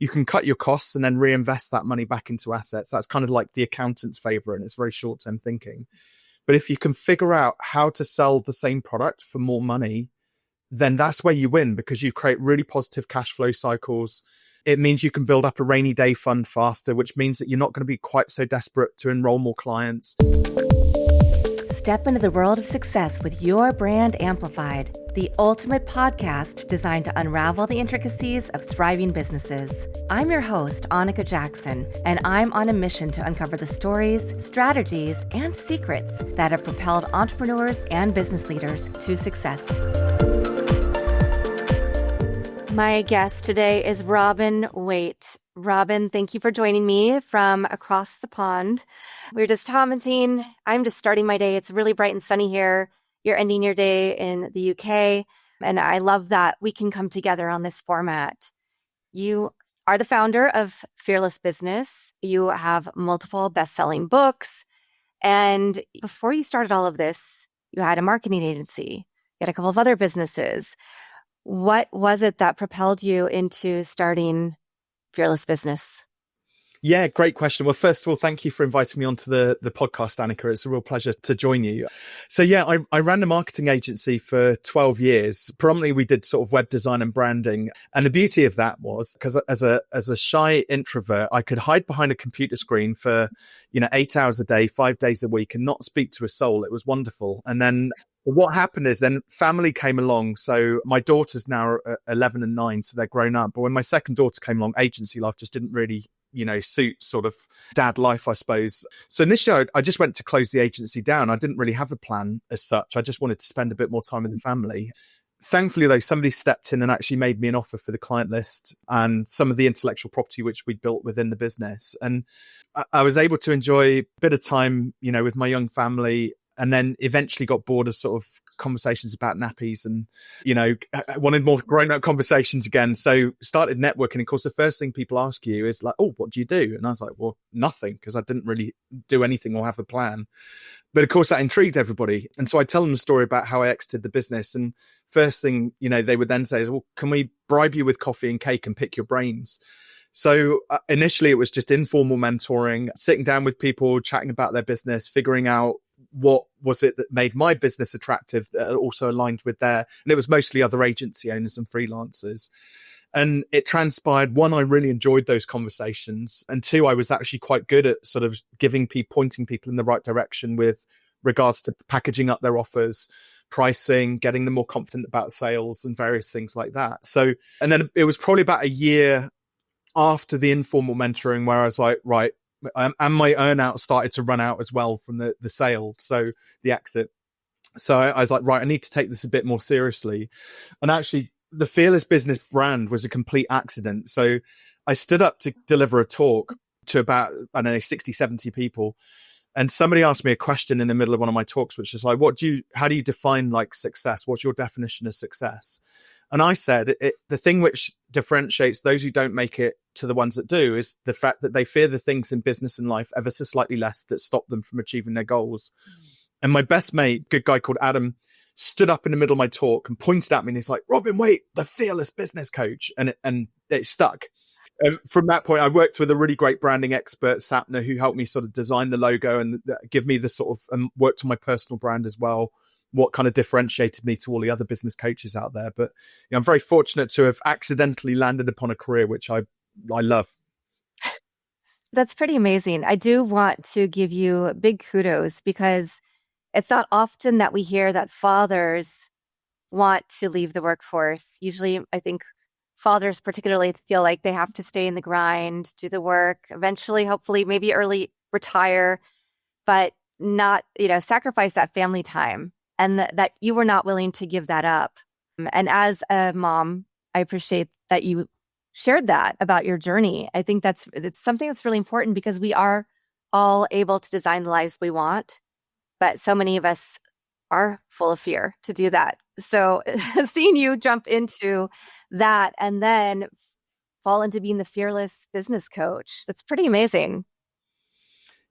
you can cut your costs and then reinvest that money back into assets. That's kind of like the accountant's favorite, and it's very short-term thinking. But if you can figure out how to sell the same product for more money, then that's where you win, because you create really positive cash flow cycles. It means you can build up a rainy day fund faster, which means that you're not going to be quite so desperate to enroll more clients. Step into the world of success with your brand amplified, the ultimate podcast designed to unravel the intricacies of thriving businesses. I'm your host, Annika Jackson, and I'm on a mission to uncover the stories, strategies, and secrets that have propelled entrepreneurs and business leaders to success. My guest today is Robin Waite. Robin, thank you for joining me from across the pond. We were just commenting. I'm just starting my day. It's really bright and sunny here. You're ending your day in the UK. And I love that we can come together on this format. You are the founder of Fearless Business. You have multiple best-selling books. And before you started all of this, you had a marketing agency. You had a couple of other businesses. What was it that propelled you into starting Fearless Business? Yeah, great question. Well, first of all, thank you for inviting me onto the podcast, Annika. It's a real pleasure to join you. So yeah, I ran a marketing agency for 12 years. Predominantly, we did sort of web design and branding. And the beauty of that was because as a shy introvert, I could hide behind a computer screen for, 8 hours a day, 5 days a week and not speak to a soul. It was wonderful. And then what happened is then family came along. So my daughters now are 11 and 9, so they're grown up. But when my second daughter came along, agency life just didn't really suit sort of dad life, I suppose. So initially, I just went to close the agency down. I didn't really have a plan as such. I just wanted to spend a bit more time with the family. Thankfully, though, somebody stepped in and actually made me an offer for the client list and some of the intellectual property which we built within the business. And I was able to enjoy a bit of time, with my young family, and then eventually got bored of sort of conversations about nappies and, I wanted more grown-up conversations again. So started networking. Of course, the first thing people ask you is like, oh, what do you do? And I was like, well, nothing, because I didn't really do anything or have a plan. But of course, that intrigued everybody. And so I tell them a story about how I exited the business. And first thing, they would then say is, well, can we bribe you with coffee and cake and pick your brains? So initially, it was just informal mentoring, sitting down with people, chatting about their business, figuring out what was it that made my business attractive that also aligned with their, and it was mostly other agency owners and freelancers. And it transpired, one, I really enjoyed those conversations. And two, I was actually quite good at sort of pointing people in the right direction with regards to packaging up their offers, pricing, getting them more confident about sales and various things like that. So, and then it was probably about a year after the informal mentoring where I was like, right, and my earnout started to run out as well from the sale, so the exit. So I was like, right, I need to take this a bit more seriously. And actually, the Fearless Business brand was a complete accident. So I stood up to deliver a talk to about, 60, 70 people. And somebody asked me a question in the middle of one of my talks, which is like, how do you define like success? What's your definition of success? And I said, the thing which differentiates those who don't make it to the ones that do is the fact that they fear the things in business and life ever so slightly less that stop them from achieving their goals. And my best mate, good guy called Adam, stood up in the middle of my talk and pointed at me and he's like, Robin Waite, the Fearless Business Coach. And it stuck. And from that point, I worked with a really great branding expert, Sapna, who helped me sort of design the logo and give me the sort of, worked on my personal brand as well, what kind of differentiated me to all the other business coaches out there. But I'm very fortunate to have accidentally landed upon a career, which I love. That's pretty amazing. I do want to give you big kudos because it's not often that we hear that fathers want to leave the workforce. Usually, I think fathers particularly feel like they have to stay in the grind, do the work, eventually, hopefully, maybe early retire, but not, sacrifice that family time. And that you were not willing to give that up. And as a mom, I appreciate that you shared that about your journey. I think it's something that's really important because we are all able to design the lives we want, but so many of us are full of fear to do that. So seeing you jump into that and then fall into being the Fearless Business Coach, that's pretty amazing.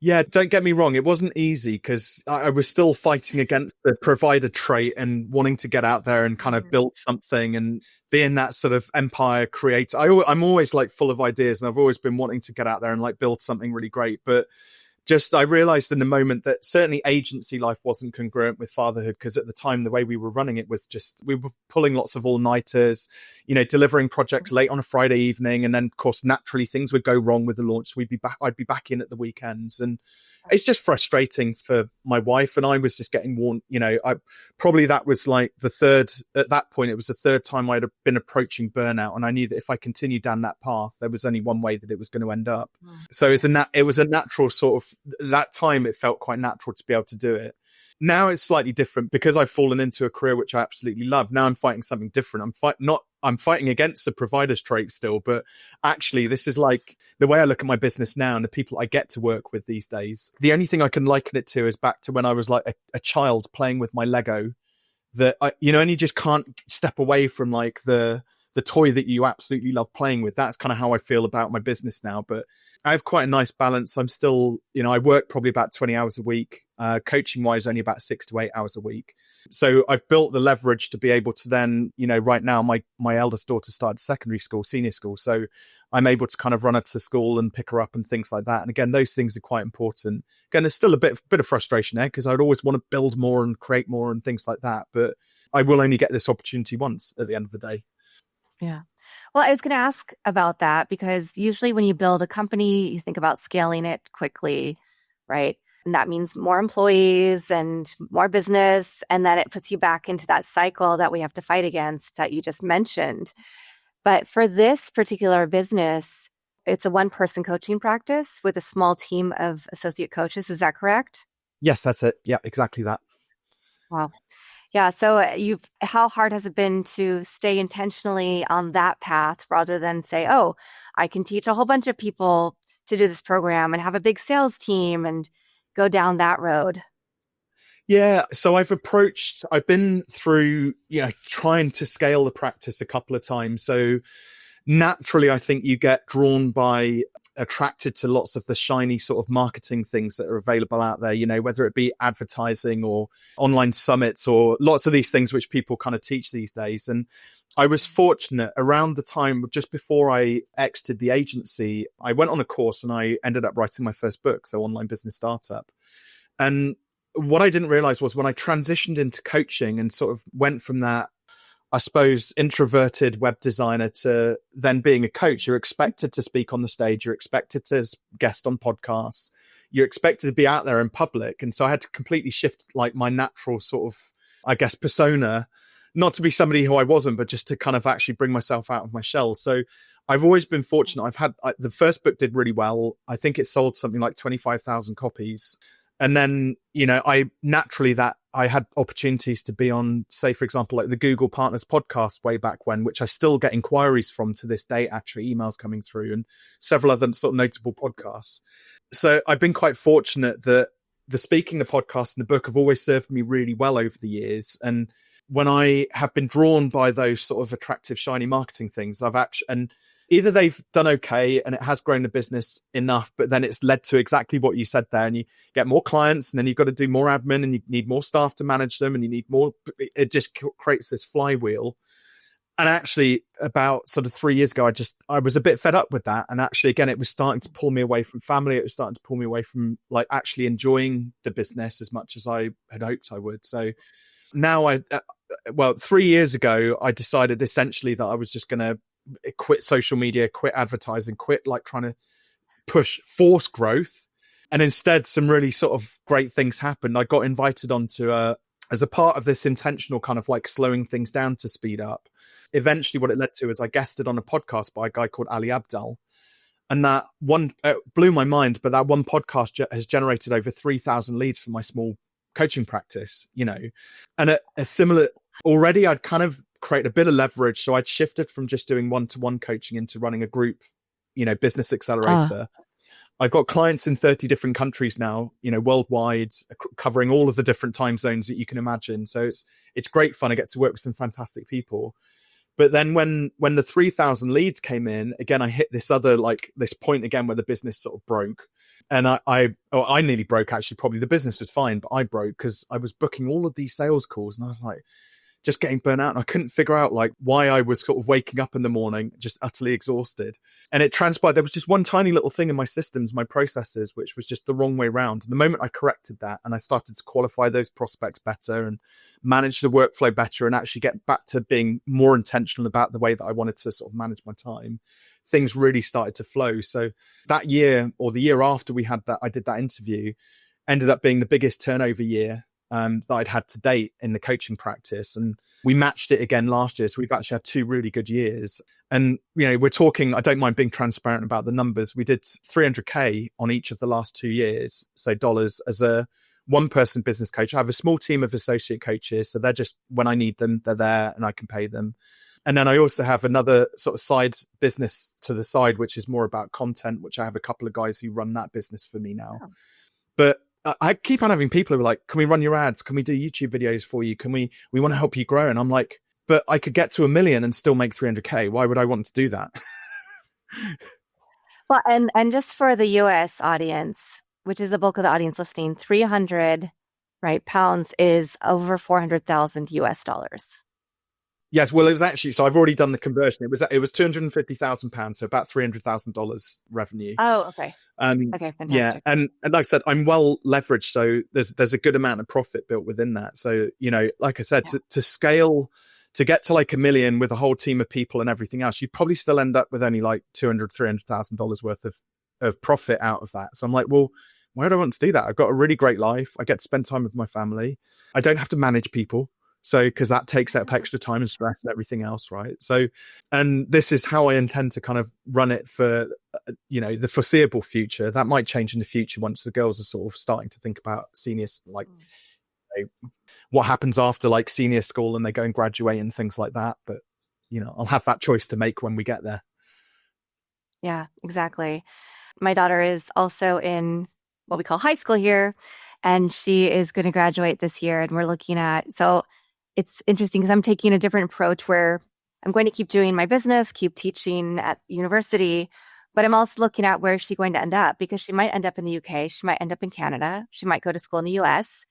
Yeah, don't get me wrong. It wasn't easy because I was still fighting against the provider trait and wanting to get out there and kind of build something and being that sort of empire creator. I'm always like full of ideas, and I've always been wanting to get out there and like build something really great. But just I realized in the moment that certainly agency life wasn't congruent with fatherhood, because at the time the way we were running it was just we were pulling lots of all-nighters, delivering projects late on a Friday evening, and then of course naturally things would go wrong with the launch, so I'd be back in at the weekends, and it's just frustrating for my wife, and I was just getting worn. I probably that was like the third at that point. It was the third time I'd been approaching burnout, and I knew that if I continued down that path, there was only one way that it was going to end up. So it was a natural sort of that time. It felt quite natural to be able to do it. Now it's slightly different because I've fallen into a career which I absolutely love. Now I'm fighting something different. I'm fighting against the provider's trait still, but actually this is like the way I look at my business now and the people I get to work with these days. The only thing I can liken it to is back to when I was like a child playing with my Lego, that and you just can't step away from like the toy that you absolutely love playing with. That's kind of how I feel about my business now, but I have quite a nice balance. I'm still, I work probably about 20 hours a week, coaching wise, only about 6 to 8 hours a week. So I've built the leverage to be able to then, right now my eldest daughter started secondary school, senior school. So I'm able to kind of run her to school and pick her up and things like that. And again, those things are quite important. Again, there's still a bit of frustration there because I'd always want to build more and create more and things like that. But I will only get this opportunity once at the end of the day. Yeah. Well, I was going to ask about that because usually when you build a company, you think about scaling it quickly, right? And that means more employees and more business. And then it puts you back into that cycle that we have to fight against that you just mentioned. But for this particular business, it's a one-person coaching practice with a small team of associate coaches. Is that correct? Yes, that's it. Yeah, exactly that. Wow. Yeah. So how hard has it been to stay intentionally on that path rather than say, oh, I can teach a whole bunch of people to do this program and have a big sales team and go down that road? Yeah. So I've been through, trying to scale the practice a couple of times. So naturally, I think you get attracted to lots of the shiny sort of marketing things that are available out there, whether it be advertising or online summits or lots of these things which people kind of teach these days. And I was fortunate around the time just before I exited the agency, I went on a course and I ended up writing my first book, so Online Business Startup. And what I didn't realize was when I transitioned into coaching and sort of went from that, I suppose, introverted web designer to then being a coach, you're expected to speak on the stage. You're expected to guest on podcasts. You're expected to be out there in public. And so I had to completely shift like my natural sort of, I guess, persona, not to be somebody who I wasn't, but just to kind of actually bring myself out of my shell. So I've always been fortunate. The first book did really well. I think it sold something like 25,000 copies. And then, I had opportunities to be on, say, for example, like the Google Partners podcast way back when, which I still get inquiries from to this day, actually, emails coming through, and several other sort of notable podcasts. So I've been quite fortunate that the speaking, the podcast, and the book have always served me really well over the years. And when I have been drawn by those sort of attractive, shiny marketing things, and either they've done okay and it has grown the business enough, but then it's led to exactly what you said there. And you get more clients and then you've got to do more admin and you need more staff to manage them and you need more. It just creates this flywheel. And actually about sort of 3 years ago, I was a bit fed up with that. And actually, again, it was starting to pull me away from family. It was starting to pull me away from like actually enjoying the business as much as I had hoped I would. So now 3 years ago, I decided essentially that I was just going to quit social media, quit advertising, quit like trying to force growth. And instead, some really sort of great things happened. I got invited onto as a part of this intentional kind of like slowing things down to speed up. Eventually, what it led to is I guested on a podcast by a guy called Ali Abdal. And that one blew my mind, but that one podcast has generated over 3,000 leads for my small coaching practice, and a similar, already I'd kind of create a bit of leverage. So I'd shifted from just doing one-to-one coaching into running a group, business accelerator. I've got clients in 30 different countries now, worldwide, covering all of the different time zones that you can imagine. So it's great fun. I get to work with some fantastic people. But then when the 3,000 leads came in, again, I hit this other, like this point again where the business sort of broke. And I nearly broke, actually. Probably the business was fine, but I broke because I was booking all of these sales calls, and I was like, just getting burnt out. And I couldn't figure out like why I was sort of waking up in the morning just utterly exhausted. And it transpired there was just one tiny little thing in my systems, my processes, which was just the wrong way around. And the moment I corrected that and I started to qualify those prospects better and manage the workflow better and actually get back to being more intentional about the way that I wanted to sort of manage my time, things really started to flow. So that year, or the year after we had that, I did that interview, ended up being the biggest turnover year that I'd had to date in the coaching practice. And we matched it again last year. So we've actually had 2 really good years. And, we're talking, I don't mind being transparent about the numbers. We did 300K on each of the last 2 years. So dollars as a one-person business coach. I have a small team of associate coaches. So they're just, when I need them, they're there and I can pay them. And then I also have another sort of side business to the side, which is more about content, which I have a couple of guys who run that business for me now. Oh. But I keep on having people who are like, can we run your ads? Can we do YouTube videos for you? Can we want to help you grow? And I'm like, but I could get to 1 million and still make 300K. Why would I want to do that? Well, and just for the US audience, which is the bulk of the audience listening, 300 pounds is over 400,000 US dollars. Yes, well, it was actually, so I've already done the conversion. It was 250,000 pounds, so about $300,000 revenue. Oh, okay. Okay, fantastic. Yeah, and like I said, I'm well leveraged, so there's a good amount of profit built within that. So like I said, to scale, to get to like 1 million with a whole team of people and everything else, you'd probably still end up with only like $300,000 worth of profit out of that. So I'm like, well, why do I want to do that? I've got a really great life. I get to spend time with my family. I don't have to manage people. So, because that takes up extra time and stress and everything else, right? So, and this is how I intend to kind of run it for, the foreseeable future. That might change in the future once the girls are sort of starting to think about seniors, like what happens after like senior school and they go and graduate and things like that. But, I'll have that choice to make when we get there. Yeah, exactly. My daughter is also in what we call high school here, and she is going to graduate this year. And we're looking at, so it's interesting because I'm taking a different approach where I'm going to keep doing my business, keep teaching at university, but I'm also looking at where is she going to end up, because she might end up in the UK, she might end up in Canada, she might go to school in the US.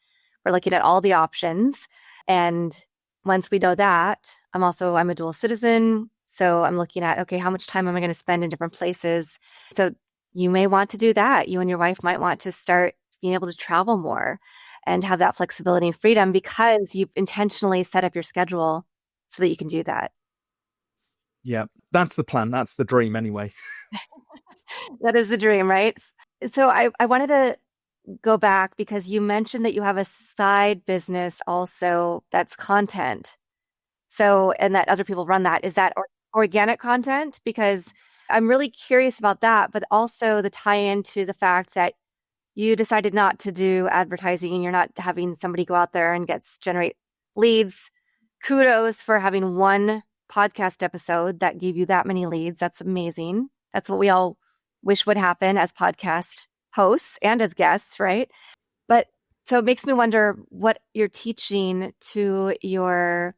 We're looking at all the options. And once we know that, I'm a dual citizen. So I'm looking at, okay, how much time am I going to spend in different places? So you may want to do that. You and your wife might want to start being able to travel more and have that flexibility and freedom because you've intentionally set up your schedule so that you can do that. Yeah, that's the plan. That's the dream anyway. That is the dream, right? So I wanted to go back because you mentioned that you have a side business also that's content. So, and that other people run that. Is that organic content? Because I'm really curious about that, but also the tie-in to the fact that you decided not to do advertising and you're not having somebody go out there and generate leads. Kudos for having one podcast episode that gave you that many leads. That's amazing. That's what we all wish would happen as podcast hosts and as guests, right? But so it makes me wonder what you're teaching to your,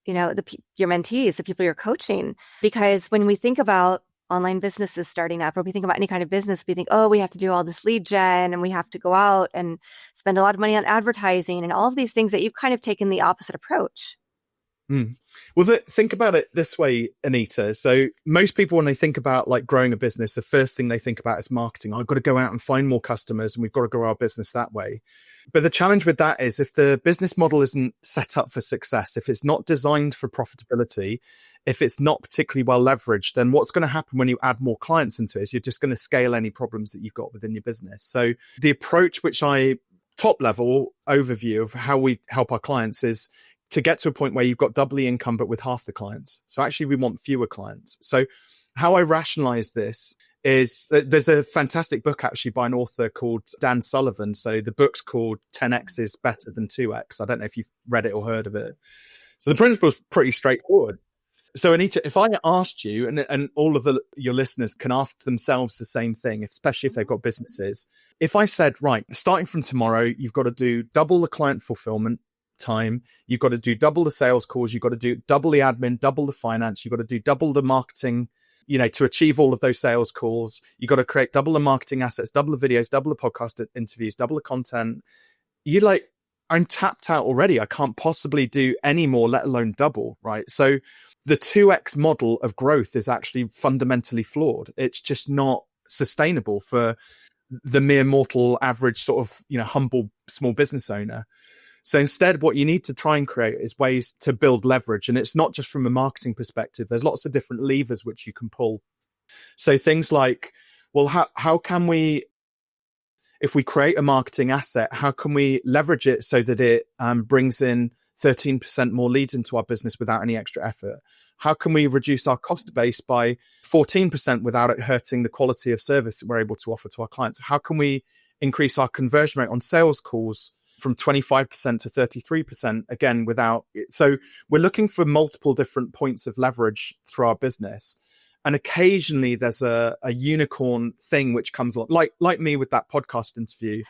your mentees, the people you're coaching, because when we think about online businesses starting up, or we think about any kind of business, we think, oh, we have to do all this lead gen and we have to go out and spend a lot of money on advertising and all of these things that you've kind of taken the opposite approach. Well, think about it this way, Anita. So most people, when they think about like growing a business, the first thing they think about is marketing. I've got to go out and find more customers and we've got to grow our business that way. But the challenge with that is if the business model isn't set up for success, if it's not designed for profitability, if it's not particularly well leveraged, then what's going to happen when you add more clients into it is you're just going to scale any problems that you've got within your business. So the approach, which top level overview of how we help our clients, is to get to a point where you've got double the income, but with half the clients. So actually we want fewer clients. So how I rationalize this is there's a fantastic book actually by an author called Dan Sullivan. So the book's called 10X is Better Than 2X. I don't know if you've read it or heard of it. So the principle is pretty straightforward. So Anita, if I asked you, and all of your listeners can ask themselves the same thing, especially if they've got businesses. If I said, right, starting from tomorrow, you've got to do double the client fulfillment, time. You've got to do double the sales calls. You've got to do double the admin, double the finance. You've got to do double the marketing, to achieve all of those sales calls. You've got to create double the marketing assets, double the videos, double the podcast interviews, double the content. I'm tapped out already. I can't possibly do any more, let alone double, right? So the 2x model of growth is actually fundamentally flawed. It's just not sustainable for the mere mortal average sort of, humble small business owner. So instead, what you need to try and create is ways to build leverage. And it's not just from a marketing perspective. There's lots of different levers which you can pull. So things like, well, how can we, if we create a marketing asset, how can we leverage it so that it brings in 13% more leads into our business without any extra effort? How can we reduce our cost base by 14% without it hurting the quality of service that we're able to offer to our clients? How can we increase our conversion rate on sales calls from 25% to 33%, again, without it? So we're looking for multiple different points of leverage through our business. And occasionally there's a unicorn thing which comes along, like me with that podcast interview.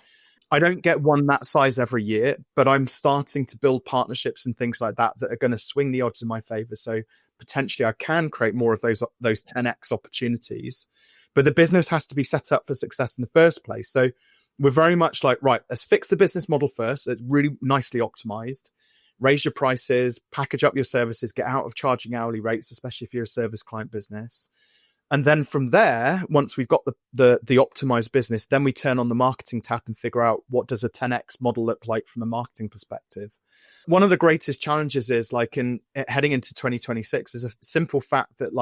I don't get one that size every year, but I'm starting to build partnerships and things like that are going to swing the odds in my favor. So potentially I can create more of those 10x opportunities, but the business has to be set up for success in the first place. So we're very much like, right, let's fix the business model first. It's really nicely optimized. Raise your prices, package up your services, get out of charging hourly rates, especially if you're a service client business. And then from there, once we've got the optimized business, then we turn on the marketing tap and figure out what does a 10x model look like from a marketing perspective. One of the greatest challenges is like in heading into 2026 is a simple fact that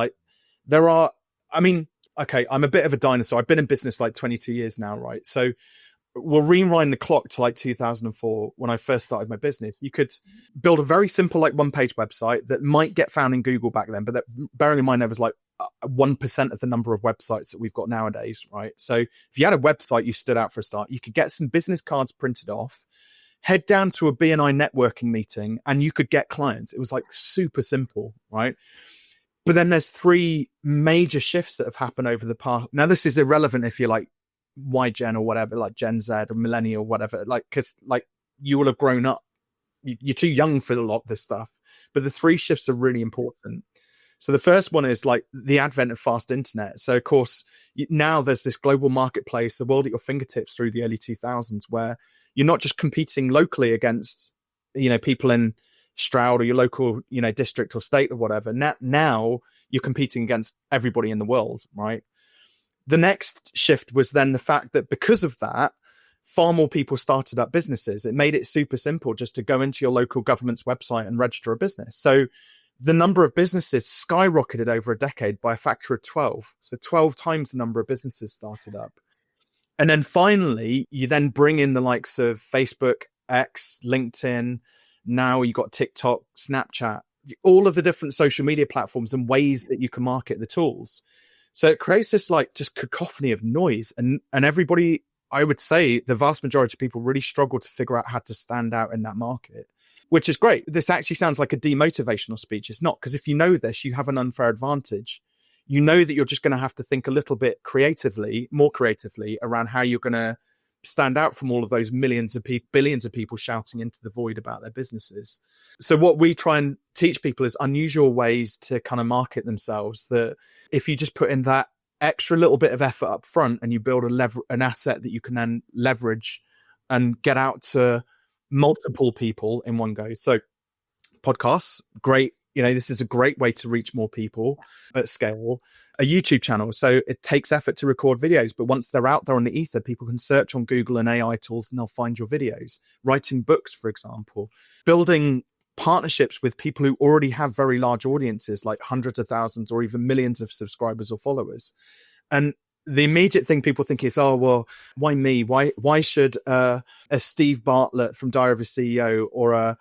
I'm a bit of a dinosaur. I've been in business like 22 years now, right? So we'll rewind the clock to like 2004 when I first started my business. You could build a very simple like one-page website that might get found in Google back then, but bearing in mind there was like 1% of the number of websites that we've got nowadays, right? So if you had a website, you stood out for a start. You could get some business cards printed off, head down to a BNI networking meeting, and you could get clients. It was like super simple, right? But then there's three major shifts that have happened over the past. Now, this is irrelevant if you're like Y Gen or whatever, like Gen Z or millennial, whatever, like, because like you will have grown up. You're too young for a lot of this stuff. But the three shifts are really important. So the first one is like the advent of fast internet. So of course, now there's this global marketplace, the world at your fingertips through the early 2000s, where you're not just competing locally against, people in Stroud or your local, district or state or whatever. Now you're competing against everybody in the world, right? The next shift was then the fact that because of that, far more people started up businesses. It made it super simple just to go into your local government's website and register a business. So the number of businesses skyrocketed over a decade by a factor of 12. So 12 times the number of businesses started up. And then finally, you then bring in the likes of Facebook, X, LinkedIn. Now you've got TikTok, Snapchat, all of the different social media platforms and ways that you can market the tools. So it creates this like just cacophony of noise. And everybody, I would say the vast majority of people really struggle to figure out how to stand out in that market, which is great. This actually sounds like a demotivational speech. It's not, because if you know this, you have an unfair advantage. You know that you're just going to have to think a little bit more creatively around how you're going to stand out from all of those millions of people, billions of people shouting into the void about their businesses. So what we try and teach people is unusual ways to kind of market themselves, that if you just put in that extra little bit of effort up front and you build an asset that you can then leverage and get out to multiple people in one go. So podcasts, great. This is a great way to reach more people at scale. A YouTube channel. So it takes effort to record videos, but once they're out there on the ether, people can search on Google and AI tools and they'll find your videos. Writing books, for example, building partnerships with people who already have very large audiences, like hundreds of thousands or even millions of subscribers or followers. And the immediate thing people think is, oh, well, why me? Why should a Steve Bartlett from Diary of a CEO or a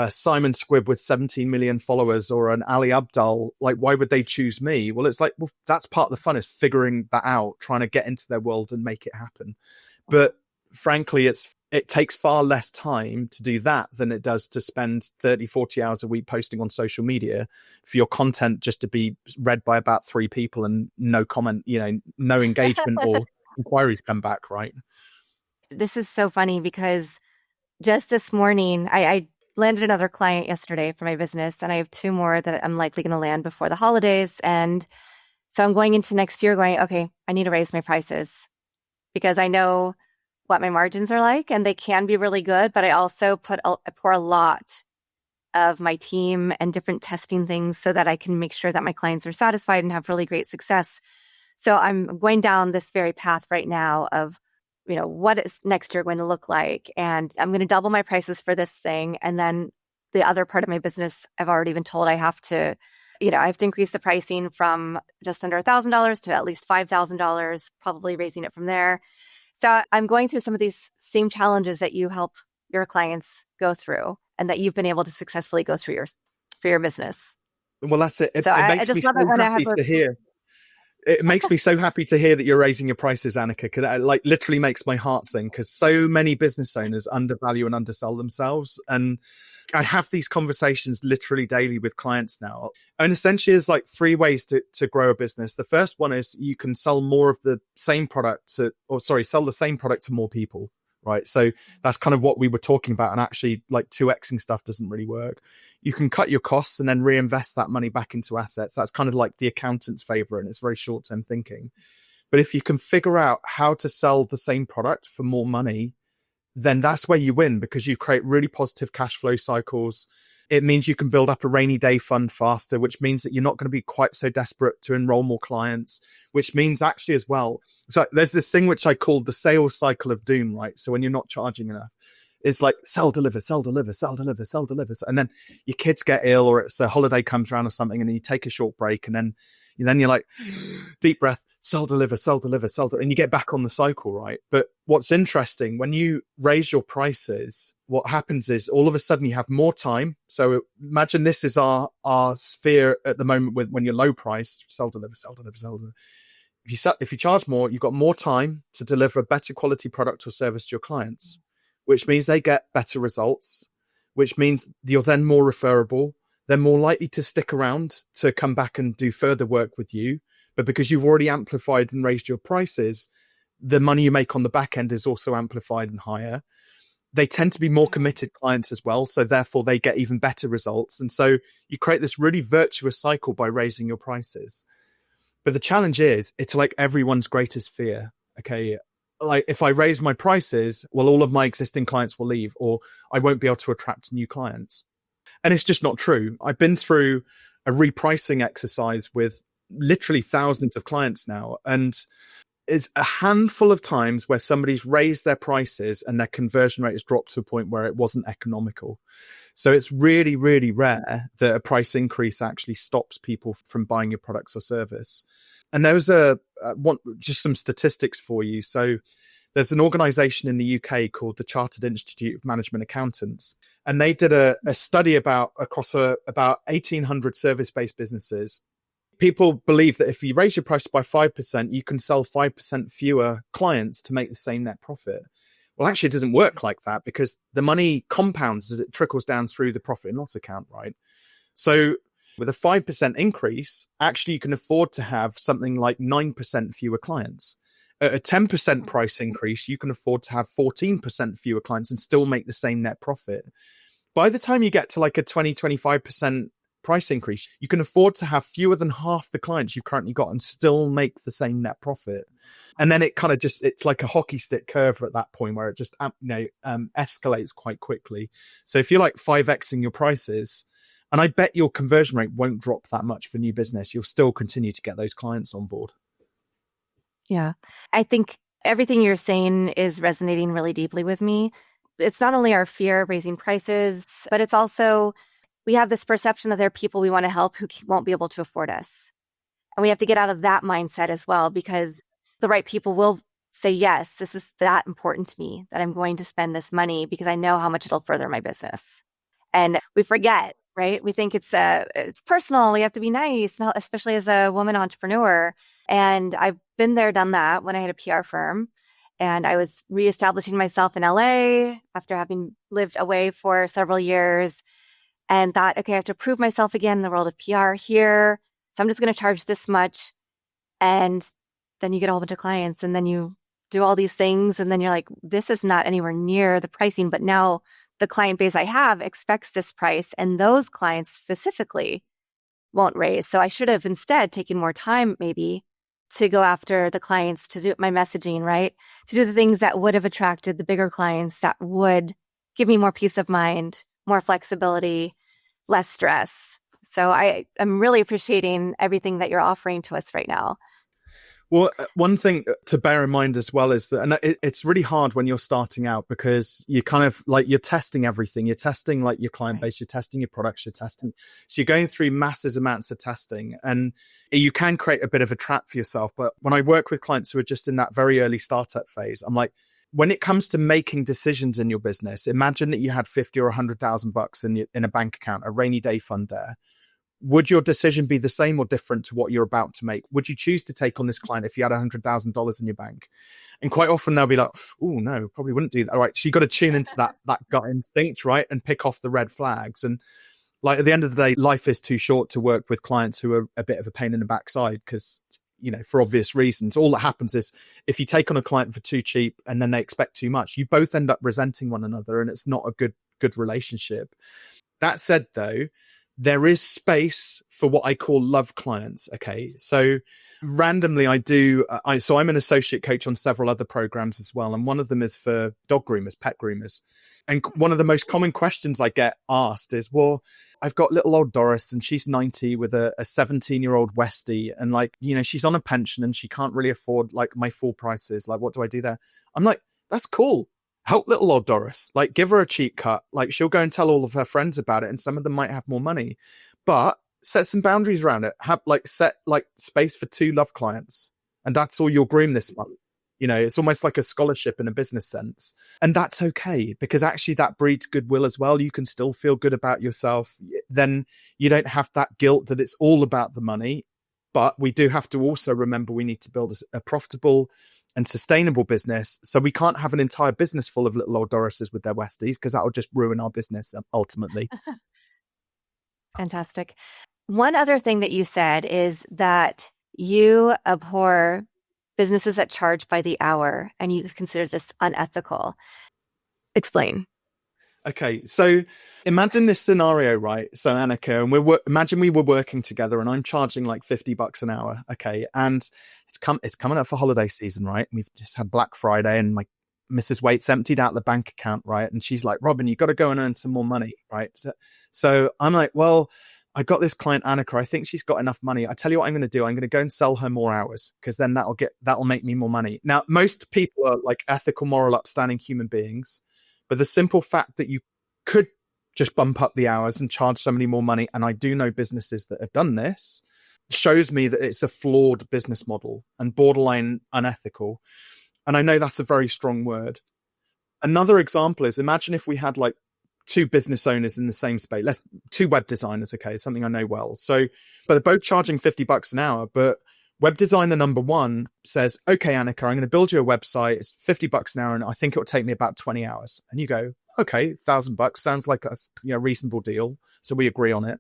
Simon Squibb with 17 million followers or an Ali Abdaal, like, why would they choose me? Well, it's like, well, that's part of the fun, is figuring that out, trying to get into their world and make it happen. But frankly, it takes far less time to do that than it does to spend 30, 40 hours a week posting on social media for your content just to be read by about 3 people and no comment, no engagement or inquiries come back, right? This is so funny because just this morning, I landed another client yesterday for my business, and I have two more that I'm likely going to land before the holidays. And so I'm going into next year going, okay, I need to raise my prices because I know what my margins are like, and they can be really good. But I also I pour a lot of my team and different testing things so that I can make sure that my clients are satisfied and have really great success. So I'm going down this very path right now of, what is next year going to look like? And I'm going to double my prices for this thing. And then the other part of my business, I've already been told I have to increase the pricing from just under $1,000 to at least $5,000, probably raising it from there. So I'm going through some of these same challenges that you help your clients go through and that you've been able to successfully go through for your business. Well, that's it. So It I makes me just love so it when I happy have to hear. It makes me so happy to hear that you're raising your prices, Annika, because it literally makes my heart sing, because so many business owners undervalue and undersell themselves. And I have these conversations literally daily with clients now. And essentially there's like three ways to grow a business. The first one is you can sell more of the same product sell the same product to more people. Right. So that's kind of what we were talking about. And actually, like 2xing stuff doesn't really work. You can cut your costs and then reinvest that money back into assets. That's kind of like the accountant's favorite, and it's very short-term thinking. But if you can figure out how to sell the same product for more money, then that's where you win, because you create really positive cash flow cycles. It means you can build up a rainy day fund faster, which means that you're not going to be quite so desperate to enroll more clients, which means actually as well. So there's this thing which I call the sales cycle of doom, right? So when you're not charging enough, it's like sell, deliver, sell, deliver, sell, deliver, sell, deliver. And then your kids get ill, or it's a holiday comes around or something, and then you take a short break, and then you're like, deep breath, sell, deliver, sell, deliver, sell, deliver, and you get back on the cycle, right? But what's interesting, when you raise your prices, what happens is all of a sudden you have more time. So imagine this is our sphere at the moment when you're low price, sell, deliver, sell, deliver, sell, deliver. If you charge more, you've got more time to deliver a better quality product or service to your clients, which means they get better results, which means you're then more referable. They're more likely to stick around to come back and do further work with you. But because you've already amplified and raised your prices, the money you make on the back end is also amplified and higher. They tend to be more committed clients as well. So therefore they get even better results. And so you create this really virtuous cycle by raising your prices. But the challenge is, it's like everyone's greatest fear. Okay. Like if I raise my prices, well, all of my existing clients will leave, or I won't be able to attract new clients. And it's just not true. I've been through a repricing exercise with literally thousands of clients now. And it's a handful of times where somebody's raised their prices and their conversion rate has dropped to a point where it wasn't economical. So it's really, really rare that a price increase actually stops people from buying your products or service. And there was just some statistics for you. So there's an organization in the UK called the Chartered Institute of Management Accountants. And they did a study across about 1,800 service-based businesses. People believe that if you raise your price by 5%, you can sell 5% fewer clients to make the same net profit. Well, actually, it doesn't work like that, because the money compounds as it trickles down through the profit and loss account, right? So with a 5% increase, actually, you can afford to have something like 9% fewer clients. At a 10% price increase, you can afford to have 14% fewer clients and still make the same net profit. By the time you get to like a 20-25% price increase, you can afford to have fewer than half the clients you've currently got and still make the same net profit. And then it kind of it's like a hockey stick curve at that point where it just escalates quite quickly. So if you're like 5xing your prices, and I bet your conversion rate won't drop that much for new business, you'll still continue to get those clients on board. Yeah. I think everything you're saying is resonating really deeply with me. It's not only our fear of raising prices, but it's also, we have this perception that there are people we want to help who won't be able to afford us. And we have to get out of that mindset as well, because the right people will say, yes, this is that important to me that I'm going to spend this money because I know how much it'll further my business. And we forget, right? We think it's personal. We have to be nice, especially as a woman entrepreneur. And I've been there, done that when I had a PR firm. And I was reestablishing myself in LA after having lived away for several years, and thought, okay, I have to prove myself again in the world of PR here. So I'm just going to charge this much. And then you get a whole bunch of clients, and then you do all these things. And then you're like, this is not anywhere near the pricing, but now the client base I have expects this price, and those clients specifically won't raise. So I should have instead taken more time maybe to go after the clients, to do my messaging, right? To do the things that would have attracted the bigger clients, that would give me more peace of mind, more flexibility, less stress. So I'm really appreciating everything that you're offering to us right now. Well, one thing to bear in mind as well is that, and it's really hard when you're starting out, because you kind of like, you're testing everything. You're testing like your client base, you're testing your products, you're testing. So you're going through massive amounts of testing, and you can create a bit of a trap for yourself. But when I work with clients who are just in that very early startup phase, I'm like, when it comes to making decisions in your business, imagine that you had 50 or $100,000 in a bank account, a rainy day fund there. Would your decision be the same or different to what you're about to make? Would you choose to take on this client if you had $100,000 in your bank? And quite often they'll be like, oh, no, probably wouldn't do that. All right. So you got to tune into that gut instinct, right? And pick off the red flags. And like at the end of the day, life is too short to work with clients who are a bit of a pain in the backside, because, you know, for obvious reasons, all that happens is if you take on a client for too cheap and then they expect too much, you both end up resenting one another, and it's not a good relationship. That said, though, there is space for what I call love clients. Okay. So randomly so I'm an associate coach on several other programs as well. And one of them is for dog groomers, pet groomers. And one of the most common questions I get asked is, well, I've got little old Doris and she's 90 with a 17-year-old Westie. And like, you know, she's on a pension and she can't really afford like my full prices. Like, what do I do there? I'm like, that's cool. Help little old Doris, like give her a cheap cut. Like she'll go and tell all of her friends about it, and some of them might have more money, but set some boundaries around it. Have set space for 2 love clients, and that's all you'll groom this month. You know, it's almost like a scholarship in a business sense. And that's okay, because actually that breeds goodwill as well. You can still feel good about yourself. Then you don't have that guilt that it's all about the money. But we do have to also remember we need to build a profitable and sustainable business. So we can't have an entire business full of little old Dorises with their Westies, because that will just ruin our business ultimately. Fantastic. One other thing that you said is that you abhor businesses that charge by the hour, and you consider this unethical. Explain. Okay, so imagine this scenario, right? So Annika, and imagine we were working together, and I'm charging like $50 an hour. Okay, and it's coming up for holiday season, right? We've just had Black Friday, and my Mrs. Waite's emptied out the bank account, right? And she's like, Robin, you got to go and earn some more money, right? So I'm like, well, I got this client Annika. I think she's got enough money. I tell you what I'm going to do. I'm going to go and sell her more hours, because then that'll make me more money. Now, most people are like ethical, moral, upstanding human beings. But the simple fact that you could just bump up the hours and charge somebody more money, and I do know businesses that have done this, shows me that it's a flawed business model and borderline unethical. And I know that's a very strong word. Another example is, imagine if we had like 2 business owners in the same space, 2 web designers, okay, something I know well. So, but they're both charging $50 an hour, but web designer number 1 says, okay, Annika, I'm going to build you a website. It's $50 an hour, and I think it'll take me about 20 hours. And you go, okay, $1,000 sounds like a reasonable deal. So we agree on it.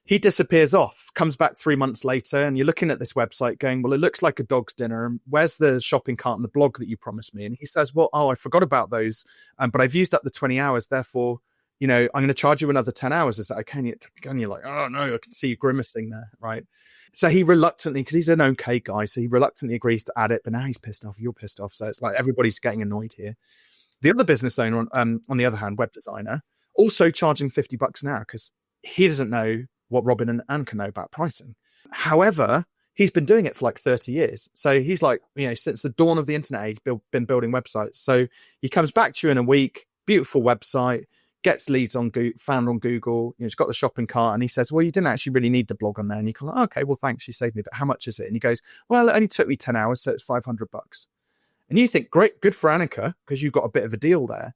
He disappears off, comes back 3 months later, and you're looking at this website going, well, it looks like a dog's dinner. Where's the shopping cart and the blog that you promised me? And he says, well, I forgot about those, but I've used up the 20 hours. Therefore, you know, I'm going to charge you another 10 hours. Is that okay? And you're like, oh no, I can see you grimacing there, right? So he reluctantly, because he's an okay guy, so he reluctantly agrees to add it, but now he's pissed off, you're pissed off. So it's like everybody's getting annoyed here. The other business owner, on the other hand, web designer, also charging $50 an hour, because he doesn't know what Robin and Anne can know about pricing. However, he's been doing it for like 30 years. So he's like, you know, since the dawn of the internet age, been building websites. So he comes back to you in a week, beautiful website, gets leads found on Google, you know, he's got the shopping cart, and he says, well, you didn't actually really need the blog on there. And you go, oh, okay, well, thanks, you saved me, but how much is it? And he goes, well, it only took me 10 hours, so it's $500. And you think, great, good for Annika, because you've got a bit of a deal there.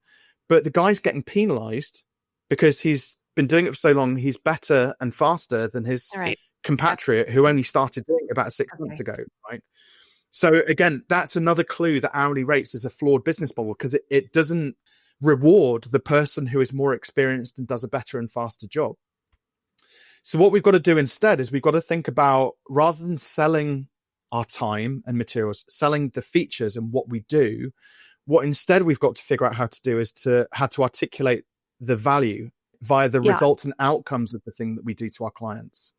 But the guy's getting penalized because he's been doing it for so long. He's better and faster than his compatriot who only started doing it about 6 months ago, right? So again, that's another clue that hourly rates is a flawed business model, because it doesn't reward the person who is more experienced and does a better and faster job. So what we've got to do instead is we've got to think about, rather than selling our time and materials, selling the features and what we do, What instead we've got to figure out how to do is how to articulate the value via the Yeah. results and outcomes of the thing that we do to our clients.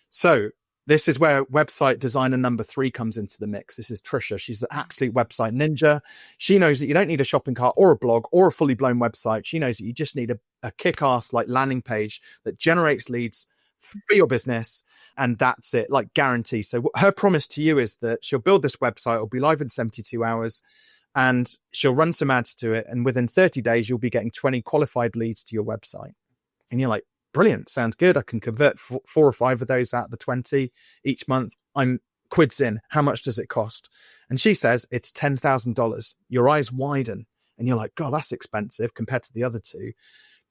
So this is where website designer number 3 comes into the mix. This is Trisha. She's the absolute website ninja. She knows that you don't need a shopping cart or a blog or a fully blown website. She knows that you just need a kick-ass like landing page that generates leads for your business, and that's it, like guarantee. So her promise to you is that she'll build this website, it'll be live in 72 hours, and she'll run some ads to it, and within 30 days you'll be getting 20 qualified leads to your website. And you're like, brilliant, sounds good. I can convert 4 or 5 of those out of the 20 each month. I'm quids in. How much does it cost? And she says it's $10,000. Your eyes widen and you're like, God, that's expensive compared to the other 2.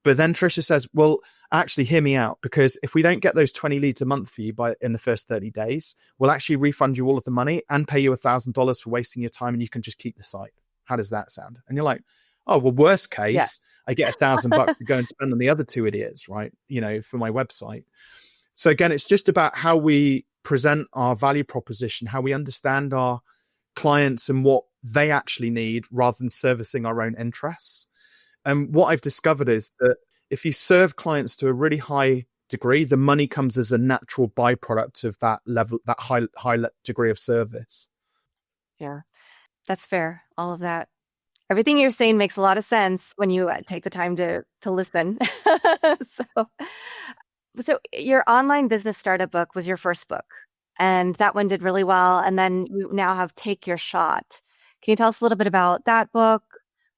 But then Trisha says, well, actually hear me out, because if we don't get those 20 leads a month for you in the first 30 days, we'll actually refund you all of the money and pay you $1,000 for wasting your time, and you can just keep the site. How does that sound? And you're like, oh, well, worst case, yeah, I get $1,000 to go and spend on the other 2 idiots, right? For my website. So again, it's just about how we present our value proposition, how we understand our clients and what they actually need, rather than servicing our own interests. And what I've discovered is that if you serve clients to a really high degree, the money comes as a natural byproduct of that level, that high degree of service. Yeah, that's fair. All of that. Everything you're saying makes a lot of sense when you take the time to listen. So your online business startup book was your first book, and that one did really well. And then you now have Take Your Shot. Can you tell us a little bit about that book?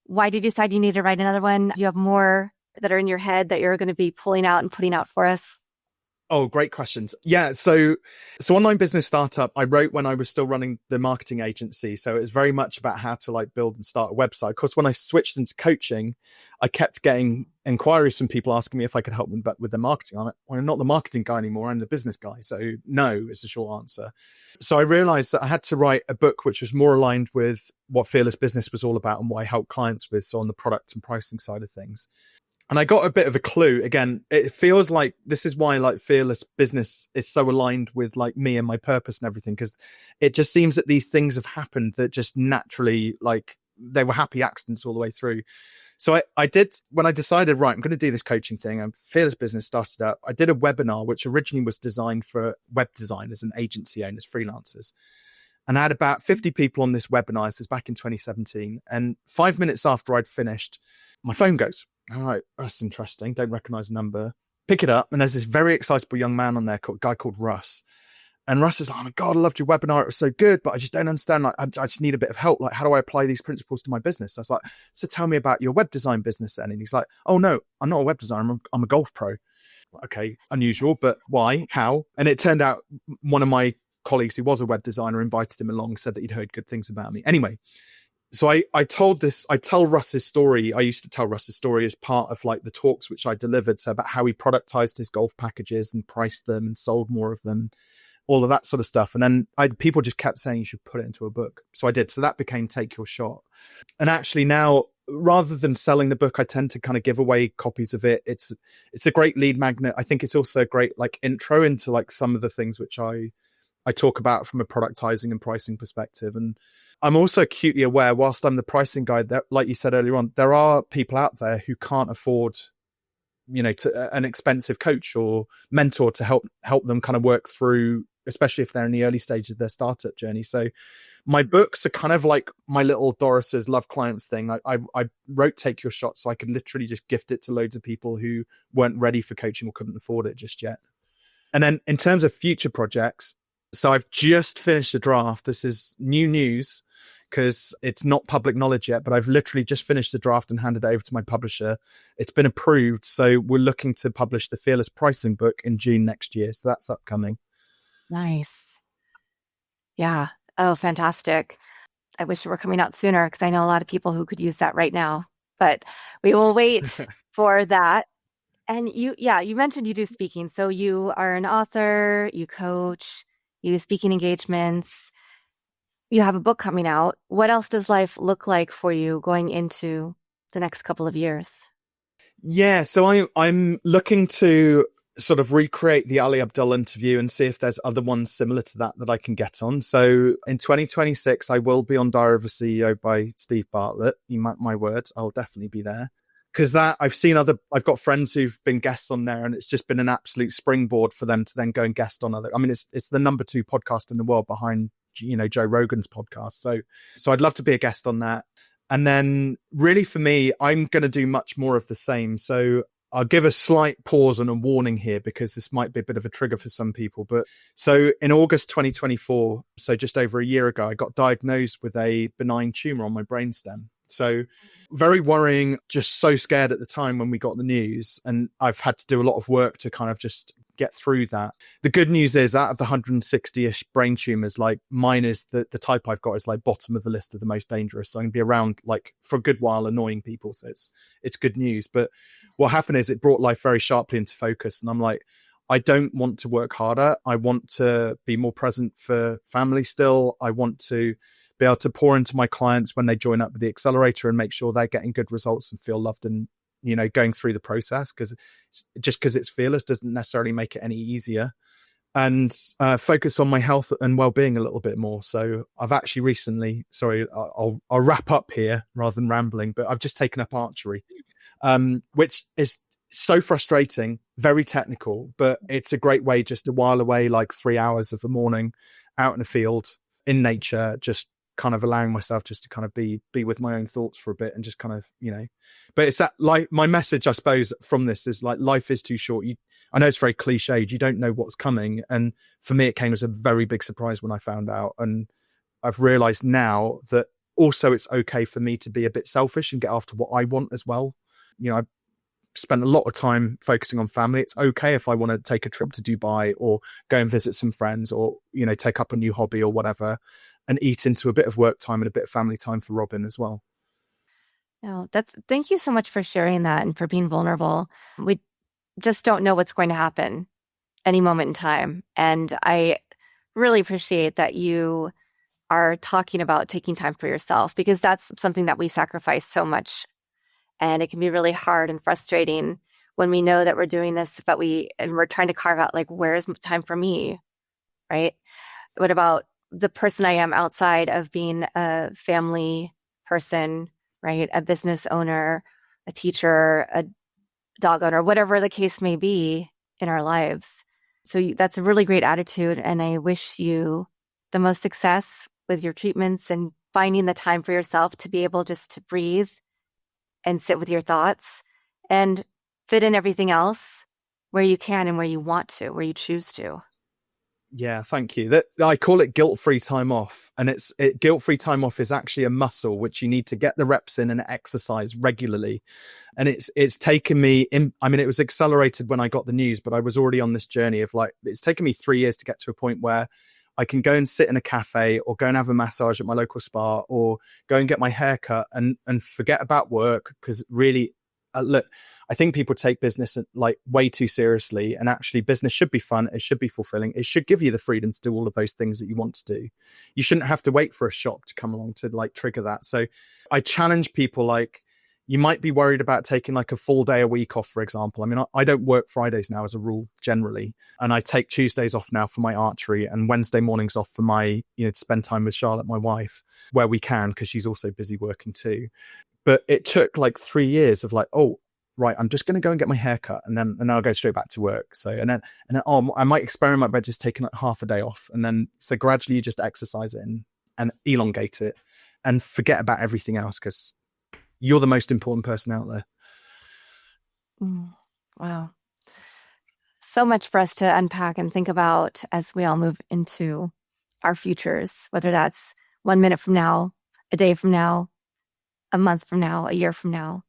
Why did you decide you need to write another one? Do you have more that are in your head that you're going to be pulling out and putting out for us? Oh, great questions. Yeah. So online business startup, I wrote when I was still running the marketing agency. So it was very much about how to like build and start a website. Of course, when I switched into coaching, I kept getting inquiries from people asking me if I could help them with their marketing. I'm like, well, I'm not the marketing guy anymore. I'm the business guy. So no is the short answer. So I realized that I had to write a book which was more aligned with what Fearless Business was all about and what I help clients with. So on the product and pricing side of things. And I got a bit of a clue. Again, it feels like this is why like Fearless Business is so aligned with like me and my purpose and everything, because it just seems that these things have happened that just naturally, like they were happy accidents all the way through. So I did, when I decided, right, I'm going to do this coaching thing, and Fearless Business started up, I did a webinar, which originally was designed for web designers and agency owners, freelancers. And I had about 50 people on this webinar. This is back in 2017. And 5 minutes after I'd finished, my phone goes. All right, that's interesting. Don't recognize the number. Pick it up, and there's this very excitable young man on there, guy called Russ. And Russ is like, oh my God, I loved your webinar. It was so good, but I just don't understand. Like, I just need a bit of help. Like, how do I apply these principles to my business? I was like, so tell me about your web design business then. And he's like, oh no, I'm not a web designer. I'm a golf pro. Okay, unusual, but why? How? And it turned out one of my colleagues who was a web designer invited him along, said that he'd heard good things about me. Anyway, so I tell Russ's story. I used to tell Russ's story as part of like the talks which I delivered. So about how he productized his golf packages and priced them and sold more of them, all of that sort of stuff. And then people just kept saying you should put it into a book. So I did. So that became Take Your Shot. And actually now, rather than selling the book, I tend to kind of give away copies of it. It's a great lead magnet. I think it's also a great like intro into like some of the things which I talk about from a productizing and pricing perspective. And I'm also acutely aware, whilst I'm the pricing guy, that, like you said earlier on, there are people out there who can't afford, an expensive coach or mentor to help them kind of work through, especially if they're in the early stages of their startup journey. So my books are kind of like my little Doris's Love Clients thing. I wrote Take Your Shot so I could literally just gift it to loads of people who weren't ready for coaching or couldn't afford it just yet. And then in terms of future projects, so I've just finished a draft. This is new news because it's not public knowledge yet, but I've literally just finished the draft and handed it over to my publisher. It's been approved. So we're looking to publish the Fearless Pricing book in June next year. So that's upcoming. Nice. Yeah. Oh, fantastic. I wish it were coming out sooner because I know a lot of people who could use that right now, but we will wait for that. And you mentioned you do speaking. So you are an author, you coach, you do speaking engagements, you have a book coming out. What else does life look like for you going into the next couple of years? Yeah, so I'm looking to sort of recreate the Ali Abdul interview and see if there's other ones similar to that I can get on. So in 2026, I will be on Diary of a CEO by Steve Bartlett. You mark my words, I'll definitely be there. Because that I've got friends who've been guests on there, and it's just been an absolute springboard for them to then go and guest on other. I mean, it's the number 2 podcast in the world behind, Joe Rogan's podcast. So I'd love to be a guest on that. And then really for me, I'm going to do much more of the same. So I'll give a slight pause and a warning here because this might be a bit of a trigger for some people. But so in August 2024, so just over a year ago, I got diagnosed with a benign tumor on my brainstem. So very worrying, just so scared at the time when we got the news. And I've had to do a lot of work to kind of just get through that. The good news is out of the 160-ish brain tumors, like mine is the type I've got is like bottom of the list of the most dangerous. So I'm going to be around like for a good while annoying people. So it's good news. But what happened is it brought life very sharply into focus. And I'm like, I don't want to work harder. I want to be more present for family still. I want to be able to pour into my clients when they join up with the accelerator and make sure they're getting good results and feel loved and, going through the process, because just because it's fearless doesn't necessarily make it any easier. And focus on my health and well-being a little bit more. So I've actually recently, sorry, I'll wrap up here rather than rambling, but I've just taken up archery, which is so frustrating, very technical, but it's a great way just to while away like 3 hours of the morning out in the field in nature, just kind of allowing myself just to kind of be with my own thoughts for a bit and just kind of, but it's that, like, my message, I suppose, from this is like, life is too short. I know it's very cliched. You don't know what's coming. And for me, it came as a very big surprise when I found out. And I've realized now that also it's okay for me to be a bit selfish and get after what I want as well. I spent a lot of time focusing on family. It's okay if I want to take a trip to Dubai or go and visit some friends or, take up a new hobby or whatever, and eat into a bit of work time and a bit of family time for Robin as well. No, thank you so much for sharing that and for being vulnerable. We just don't know what's going to happen any moment in time. And I really appreciate that you are talking about taking time for yourself, because that's something that we sacrifice so much. And it can be really hard and frustrating when we know that we're doing this, but we're trying to carve out, like, where's time for me, right? What about the person I am outside of being a family person, right? A business owner, a teacher, a dog owner, whatever the case may be in our lives. So that's a really great attitude. And I wish you the most success with your treatments and finding the time for yourself to be able just to breathe and sit with your thoughts and fit in everything else where you can and where you want to, where you choose to. Yeah, thank you. I call it guilt-free time off, and guilt-free time off is actually a muscle which you need to get the reps in and exercise regularly. And it's taken me in. I mean, it was accelerated when I got the news, but I was already on this journey of like, it's taken me 3 years to get to a point where I can go and sit in a cafe or go and have a massage at my local spa or go and get my hair cut and forget about work, because really, look, I think people take business like way too seriously, and actually business should be fun. It should be fulfilling. It should give you the freedom to do all of those things that you want to do. You shouldn't have to wait for a shop to come along to like trigger that. So I challenge people, like, you might be worried about taking like a full day a week off, for example. I mean, I don't work Fridays now as a rule generally, and I take Tuesdays off now for my archery and Wednesday mornings off for my, to spend time with Charlotte, my wife, where we can, because she's also busy working too. But it took like 3 years of like, oh, right, I'm just going to go and get my hair cut and then I'll go straight back to work. So, and then, I might experiment by just taking like half a day off. And then, so gradually you just exercise it and elongate it and forget about everything else, because you're the most important person out there. Wow. So much for us to unpack and think about as we all move into our futures, whether that's 1 minute from now, a day from now, a month from now, a year from now.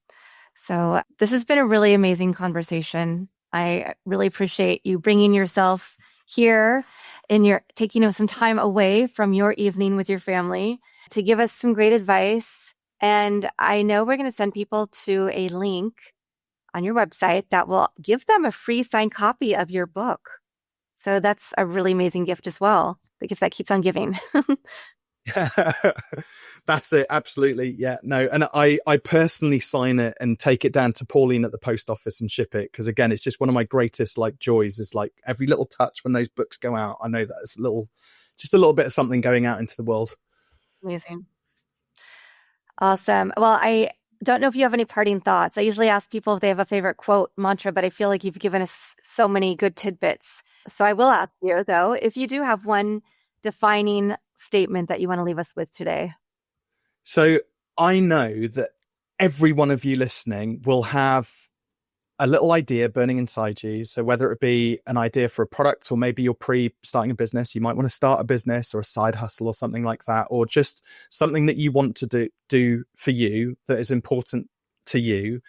So this has been a really amazing conversation. I really appreciate you bringing yourself here and taking some time away from your evening with your family to give us some great advice. And I know we're going to send people to a link on your website that will give them a free signed copy of your book. So that's a really amazing gift as well. The gift that keeps on giving. That's it. Absolutely. Yeah. No. And I personally sign it and take it down to Pauline at the post office and ship it. Cause again, it's just one of my greatest like joys is like every little touch when those books go out. I know that it's just a little bit of something going out into the world. Amazing. Awesome. Well, I don't know if you have any parting thoughts. I usually ask people if they have a favorite quote, mantra, but I feel like you've given us so many good tidbits. So I will ask you, though, if you do have one defining statement that you want to leave us with today. So I know that every one of you listening will have a little idea burning inside you. So whether it be an idea for a product, or maybe you're starting a business, you might want to start a business or a side hustle or something like that, or just something that you want to do for you that is important to you.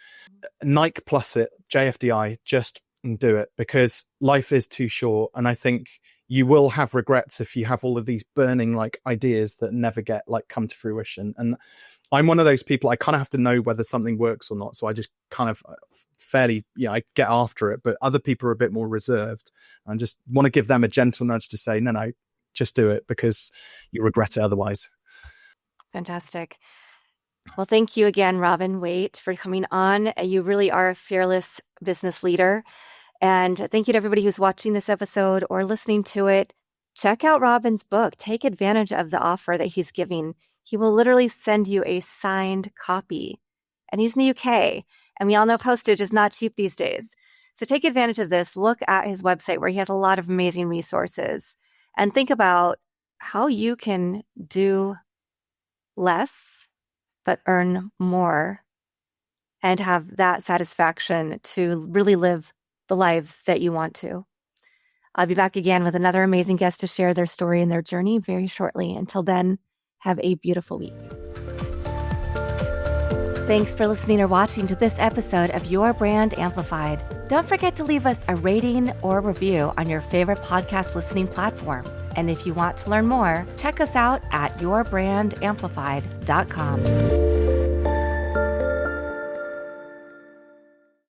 Nike plus it, JFDI, just do it, because life is too short. And I think you will have regrets if you have all of these burning like ideas that never get like come to fruition. And I'm one of those people, I kind of have to know whether something works or not. So I just kind of fairly, I get after it, but other people are a bit more reserved. I just want to give them a gentle nudge to say, no, just do it, because you regret it otherwise. Fantastic. Well, thank you again, Robin Waite, for coming on. You really are a fearless business leader. And thank you to everybody who's watching this episode or listening to it. Check out Robin's book. Take advantage of the offer that he's giving. He will literally send you a signed copy. And he's in the UK. And we all know postage is not cheap these days. So take advantage of this. Look at his website where he has a lot of amazing resources. And think about how you can do less, but earn more. And have that satisfaction to really live the lives that you want to. I'll be back again with another amazing guest to share their story and their journey very shortly. Until then, have a beautiful week. Thanks for listening or watching to this episode of Your Brand Amplified. Don't forget to leave us a rating or review on your favorite podcast listening platform. And if you want to learn more, check us out at yourbrandamplified.com.